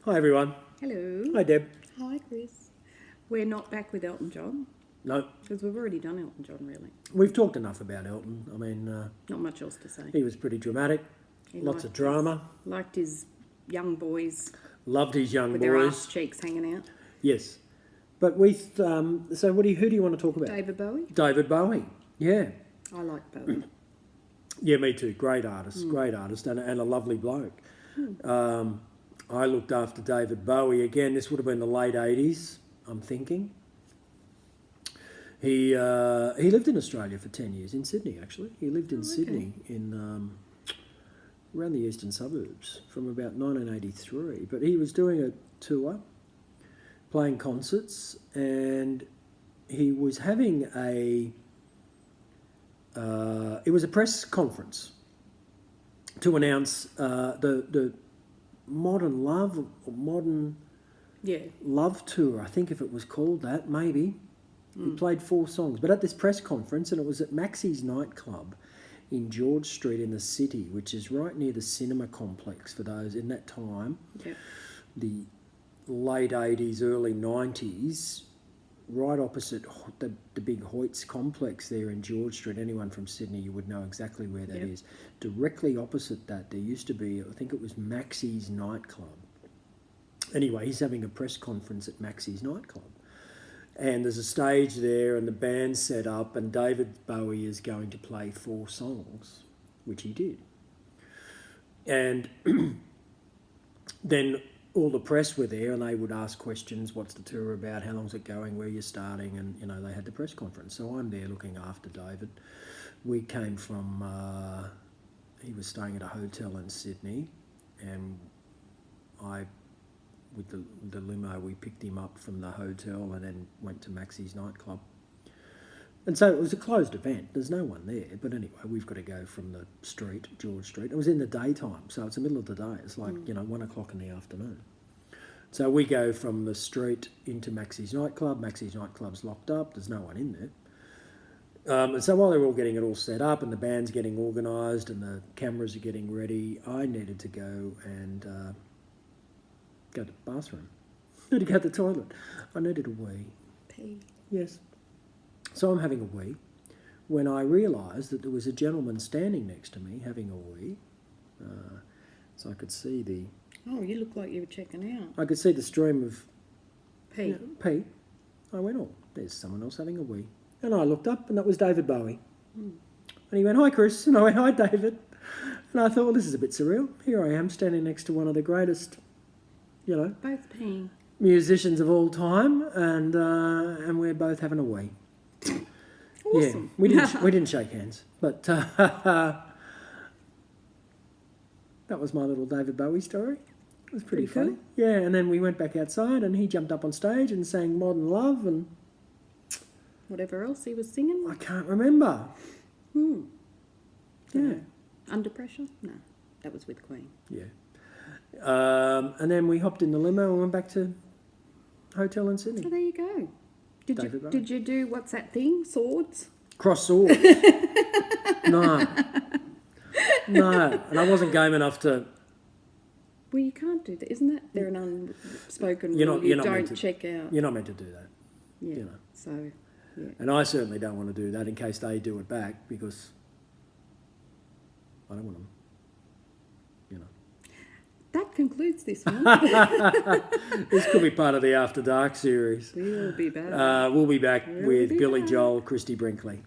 Hi everyone. Hello. Hi Deb. Hi, Chris. We're not back with Elton John No, because we've already done Elton John, really. we've talked enough about Elton. I mean, Not much else to say. he was pretty dramatic, He lots of liked drama, Liked his young boys loved his young with their ass boys. cheeks hanging out. Yes. But so who do you want to talk about? David Bowie. David Bowie. Yeah. I like Bowie. Yeah, me too. Great artist, and a lovely bloke. I looked after David Bowie again. This would have been the late 80s, I'm thinking. He lived in Australia for 10 years, in Sydney actually. He lived in Sydney in around the eastern suburbs from about 1983. But he was doing a tour, playing concerts, and he was having it was a press conference to announce the Modern Love or Modern Love Tour, I think if it was called that, maybe. He played 4 songs. But at this press conference, and it was at Maxie's nightclub in George Street in the city, which is right near the cinema complex for those in that time, the late 80s, early 90s, right opposite the big Hoyts complex there in George Street. Anyone from Sydney, you would know exactly where that is. Directly opposite that, there used to be, I think it was Maxie's nightclub. Anyway, he's having a press conference at Maxie's nightclub. And there's a stage there and the band's set up and David Bowie is going to play 4 songs, which he did. And then all the press were there and they would ask questions, what's the tour about, how long's it going, where you're starting, and they had the press conference. So I'm there looking after David. We came from, he was staying at a hotel in Sydney, and with the limo, we picked him up from the hotel and then went to Maxie's nightclub. And so it was a closed event. There's no one there. But anyway, we've got to go from the street, George Street. It was in the daytime, so it's the middle of the day. It's like, 1 o'clock in the afternoon. So we go from the street into Maxie's nightclub. Maxie's nightclub's locked up. There's no one in there. And so while they're all getting it all set up and the band's getting organised and the cameras are getting ready, I needed to go and go to the bathroom. I needed to go to the toilet. I needed a wee. Pee. Yes. So I'm having a wee when I realised that there was a gentleman standing next to me having a wee. So I could see Oh, you look like you were checking out. I could see the stream of Pee. pee. I went, oh, there's someone else having a wee. And I looked up and that was David Bowie. And he went, hi Chris. And I went, hi David. And I thought, well, this is a bit surreal. Here I am standing next to one of the greatest, Both peeing. musicians of all time, and we're both having a wee. Awesome. Yeah, we didn't shake hands, but that was my little David Bowie story. It was pretty funny. cool. Yeah, and then we went back outside, and he jumped up on stage and sang Modern Love, and Whatever else he was singing. I can't remember. Yeah, Under Pressure? No, that was with Queen. yeah. And then we hopped in the limo and went back to hotel in Sydney. So there you go. David Bowie. Did you do, what's that thing? Swords? Cross swords. No. And I wasn't game enough to. Well, you can't do that. Isn't that they're an unspoken You're rule? not You meant don't to- check out. You're not meant to do that. Yeah. So, yeah. And I certainly don't want to do that in case they do it back, because I don't want them, That concludes this one. This could be part of the After Dark series. We'll be back. We'll be back We'll with be Billy back. Joel, Christy Brinkley.